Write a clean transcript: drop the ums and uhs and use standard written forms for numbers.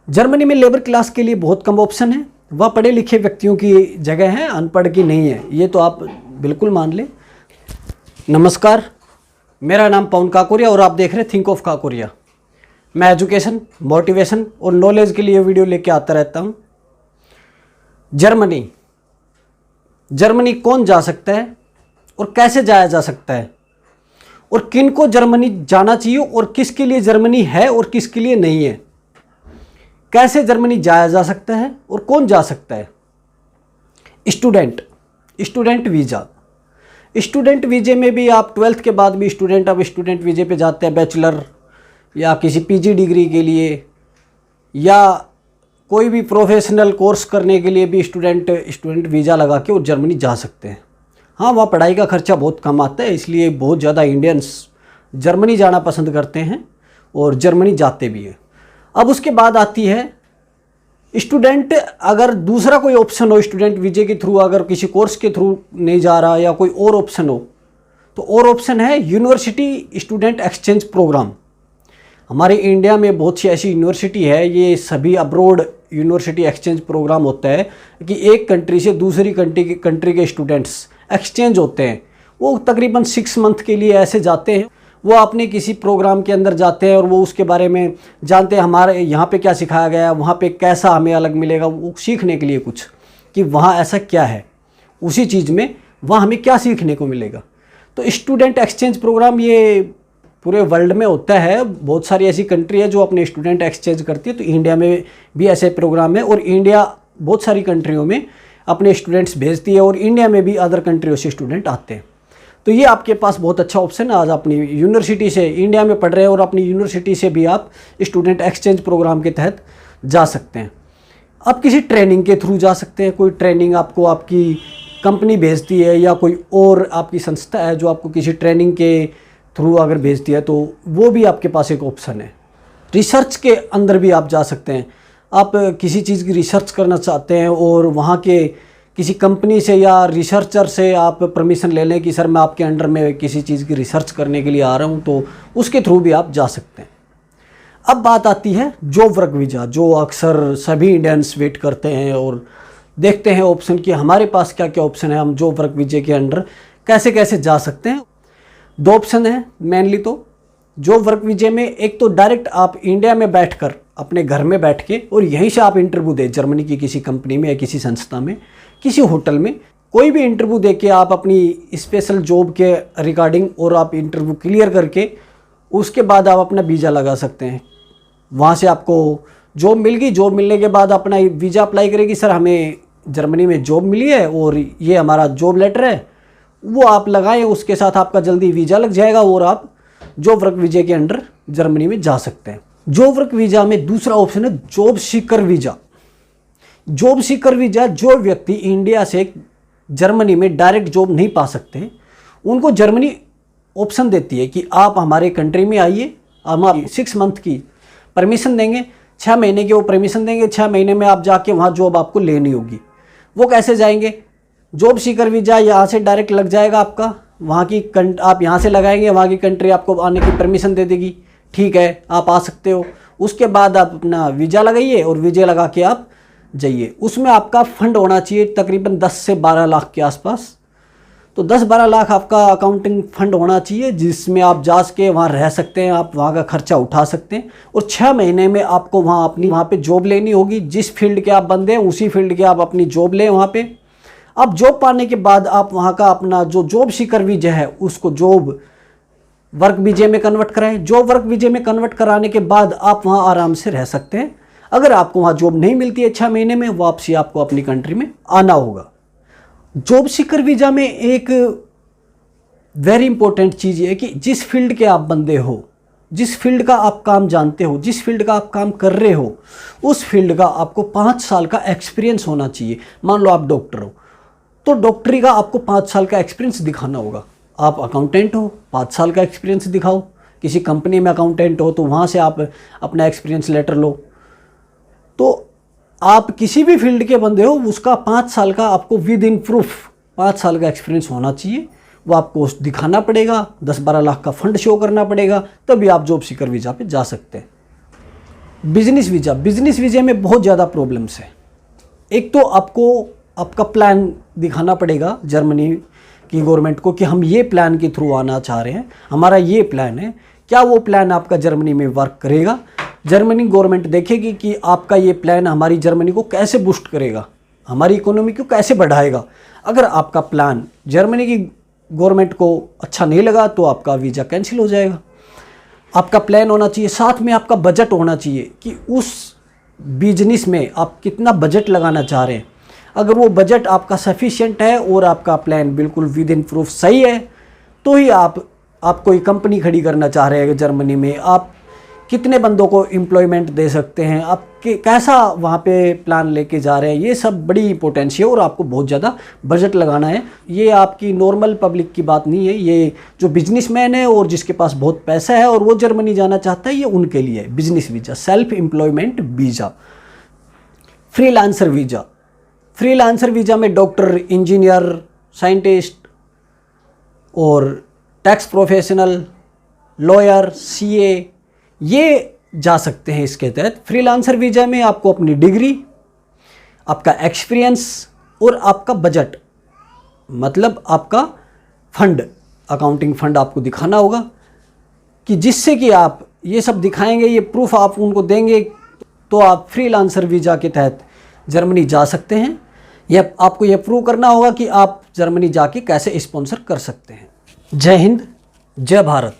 Germany में labour class के लिए बहुत कम ऑप्शन है। वह पढ़े लिखे व्यक्तियों की जगह है, अनपढ़ की नहीं है, ये तो आप बिल्कुल मान लें। नमस्कार, मेरा नाम पवन काकोरिया और आप देख रहे हैं थिंक ऑफ काकोरिया। मैं एजुकेशन, मोटिवेशन और नॉलेज के लिए वीडियो लेके आता रहता हूँ। जर्मनी कौन जा सकता है और कैसे जाया जा सकता है, और किन को जर्मनी जाना चाहिए और किसके लिए जर्मनी है और किसके लिए नहीं है, कैसे जर्मनी जाया जा सकता है और कौन जा सकता है। Student visa. स्टूडेंट वीज़े में भी आप 12th के बाद भी अब स्टूडेंट वीज़े पे जाते हैं, बैचलर या किसी पीजी डिग्री के लिए या कोई भी प्रोफेशनल कोर्स करने के लिए भी स्टूडेंट वीज़ा लगा के और जर्मनी जा सकते हैं। हाँ, वहाँ पढ़ाई का खर्चा बहुत कम आता है, इसलिए बहुत ज़्यादा इंडियंस जर्मनी जाना पसंद करते हैं और जर्मनी जाते भी हैं। अब उसके बाद आती है स्टूडेंट, अगर दूसरा कोई ऑप्शन हो स्टूडेंट वीज़े के थ्रू, अगर किसी कोर्स के थ्रू नहीं जा रहा या कोई और ऑप्शन हो, तो और ऑप्शन है यूनिवर्सिटी स्टूडेंट एक्सचेंज प्रोग्राम। हमारे इंडिया में बहुत सी ऐसी यूनिवर्सिटी है, ये सभी अब्रॉड यूनिवर्सिटी एक्सचेंज प्रोग्राम होता है कि एक कंट्री से दूसरी कंट्री के स्टूडेंट्स एक्सचेंज होते हैं। वो तकरीबन 6 मंथ के लिए ऐसे जाते हैं, वो अपने किसी प्रोग्राम के अंदर जाते हैं और वो उसके बारे में जानते हैं, हमारे यहाँ पे क्या सिखाया गया है, वहाँ पे कैसा हमें अलग मिलेगा, वो सीखने के लिए कुछ कि वहाँ ऐसा क्या है, उसी चीज़ में वहाँ हमें क्या सीखने को मिलेगा। तो स्टूडेंट एक्सचेंज प्रोग्राम ये पूरे वर्ल्ड में होता है। बहुत सारी ऐसी कंट्री है जो अपने स्टूडेंट एक्सचेंज करती है, तो इंडिया में भी ऐसे प्रोग्राम है और इंडिया बहुत सारी कंट्रियों में अपने स्टूडेंट्स भेजती है और इंडिया में भी अदर कंट्रियों से स्टूडेंट आते हैं। तो ये आपके पास बहुत अच्छा ऑप्शन है। आज अपनी यूनिवर्सिटी से इंडिया में पढ़ रहे हैं और अपनी यूनिवर्सिटी से भी आप स्टूडेंट एक्सचेंज प्रोग्राम के तहत जा सकते हैं। आप किसी ट्रेनिंग के थ्रू जा सकते हैं, कोई ट्रेनिंग आपको आपकी कंपनी भेजती है या कोई और आपकी संस्था है जो आपको किसी ट्रेनिंग के थ्रू अगर भेजती है, तो वो भी आपके पास एक ऑप्शन है। रिसर्च के अंदर भी आप जा सकते हैं। आप किसी चीज़ की रिसर्च करना चाहते हैं और वहाँ के किसी कंपनी से या रिसर्चर से आप परमिशन ले लें कि सर मैं आपके अंडर में किसी चीज़ की रिसर्च करने के लिए आ रहा हूँ, तो उसके थ्रू भी आप जा सकते हैं। अब बात आती है जॉब वर्क वीज़ा, जो अक्सर सभी इंडियंस वेट करते हैं और देखते हैं ऑप्शन कि हमारे पास क्या क्या ऑप्शन है, हम जॉब वर्क वीज़े के अंडर कैसे कैसे जा सकते हैं। 2 ऑप्शन है मेनली। तो जॉब वर्क वीज़े में एक तो डायरेक्ट आप इंडिया में बैठकर अपने घर में बैठ के और यहीं से आप इंटरव्यू दें, जर्मनी की किसी कंपनी में या किसी संस्था में, किसी होटल में कोई भी इंटरव्यू दे के आप अपनी स्पेशल जॉब के रिगार्डिंग और आप इंटरव्यू क्लियर करके उसके बाद आप अपना वीज़ा लगा सकते हैं। वहाँ से आपको जॉब मिल गई, जॉब मिलने के बाद अपना वीज़ा अप्लाई करेगी, सर हमें जर्मनी में जॉब मिली है और ये हमारा जॉब लेटर है, वो आप लगाएं, उसके साथ आपका जल्दी वीज़ा लग जाएगा और आप जॉब वर्क वीज़े के अंडर जर्मनी में जा सकते हैं। जॉब वर्क वीज़ा में दूसरा ऑप्शन है job seeker visa. Job seeker visa, जो व्यक्ति इंडिया से जर्मनी में डायरेक्ट जॉब नहीं पा सकते, उनको जर्मनी ऑप्शन देती है कि आप हमारे कंट्री में आइए, हम आप 6 मंथ की परमिशन देंगे, 6 महीने की वो परमिशन देंगे, 6 महीने में आप जाके वहाँ जॉब आपको लेनी होगी। वो कैसे जाएंगे? जॉब सीकर वीज़ा यहाँ से डायरेक्ट लग जाएगा आपका, वहाँ की आप यहाँ से लगाएंगे, वहाँ की कंट्री आपको आने की परमिशन दे देगी, ठीक है आप आ सकते हो। उसके बाद आप अपना वीज़ा लगाइए और वीज़ा लगा के आप जाइए। उसमें आपका फ़ंड होना चाहिए तकरीबन 10 से 12 लाख के आसपास। तो 10-12 लाख आपका अकाउंटिंग फ़ंड होना चाहिए, जिसमें आप जा के वहाँ रह सकते हैं, आप वहाँ का खर्चा उठा सकते हैं और 6 महीने में आपको वहाँ पे जॉब लेनी होगी। जिस फील्ड के आप बंदे हैं उसी फील्ड के आप अपनी जॉब लें वहाँ पे। अब जॉब पाने के बाद आप वहाँ का अपना जो जॉब सीकर वीज़ा है उसको जॉब वर्क वीज़े में कन्वर्ट कराएं। जॉब वर्क वीज़े में कन्वर्ट कराने के बाद आप वहाँ आराम से रह सकते हैं। अगर आपको वहाँ जॉब नहीं मिलती है 6 महीने में, वापसी आपको अपनी कंट्री में आना होगा। जॉब सीकर वीज़ा में एक वेरी इंपॉर्टेंट चीज़ ये है कि जिस फील्ड के आप बंदे हो, जिस फील्ड का आप काम जानते हो, जिस फील्ड का आप काम कर रहे हो, उस फील्ड का आपको 5 साल का एक्सपीरियंस होना चाहिए। मान लो आप डॉक्टर हो, तो डॉक्टरी का आपको 5 साल का एक्सपीरियंस दिखाना होगा। आप अकाउंटेंट हो, 5 साल का एक्सपीरियंस दिखाओ। किसी कंपनी में अकाउंटेंट हो तो वहाँ से आप अपना एक्सपीरियंस लेटर लो। तो आप किसी भी फील्ड के बंदे हो, उसका 5 साल का आपको विद इन प्रूफ 5 साल का एक्सपीरियंस होना चाहिए। वो आपको दिखाना पड़ेगा, 10-12 लाख का फंड शो करना पड़ेगा, तभी आप जॉब सीकर वीज़ा पे जा सकते हैं। बिजनेस वीज़ा में बहुत ज़्यादा प्रॉब्लम्स है। एक तो आपको आपका प्लान दिखाना पड़ेगा जर्मनी की गवर्नमेंट को कि हम ये प्लान के थ्रू आना चाह रहे हैं, हमारा ये प्लान है। क्या वो प्लान आपका जर्मनी में वर्क करेगा? जर्मनी गवर्नमेंट देखेगी कि आपका ये प्लान हमारी जर्मनी को कैसे बूस्ट करेगा, हमारी इकोनॉमी को कैसे बढ़ाएगा। अगर आपका प्लान जर्मनी की गवर्नमेंट को अच्छा नहीं लगा तो आपका वीज़ा कैंसिल हो जाएगा। आपका प्लान होना चाहिए, साथ में आपका बजट होना चाहिए कि उस बिजनेस में आप कितना बजट लगाना चाह रहे हैं। अगर वो बजट आपका सफिशिएंट है और आपका प्लान बिल्कुल विद इन प्रूफ सही है तो ही आप कोई कंपनी खड़ी करना चाह रहे हैं जर्मनी में। आप कितने बंदों को एम्प्लॉयमेंट दे सकते हैं, आप कैसा वहाँ पे प्लान लेके जा रहे हैं, ये सब बड़ी इंपॉर्टेंस है और आपको बहुत ज़्यादा बजट लगाना है। ये आपकी नॉर्मल पब्लिक की बात नहीं है, ये जो बिजनेसमैन है और जिसके पास बहुत पैसा है और वो जर्मनी जाना चाहता है, ये उनके लिए है business visa, self employment visa. Freelancer visa में डॉक्टर, इंजीनियर, साइंटिस्ट और टैक्स प्रोफेशनल, लॉयर, सीए ये जा सकते हैं इसके तहत। फ्रीलांसर वीज़ा में आपको अपनी डिग्री, आपका एक्सपीरियंस और आपका बजट, मतलब आपका फंड, अकाउंटिंग फंड आपको दिखाना होगा कि जिससे कि आप ये सब दिखाएंगे, ये प्रूफ आप उनको देंगे तो आप फ्रीलांसर वीज़ा के तहत जर्मनी जा सकते हैं। यह आपको यह प्रूव करना होगा कि आप जर्मनी जाके कैसे स्पॉन्सर कर सकते हैं। जय हिंद, जय भारत।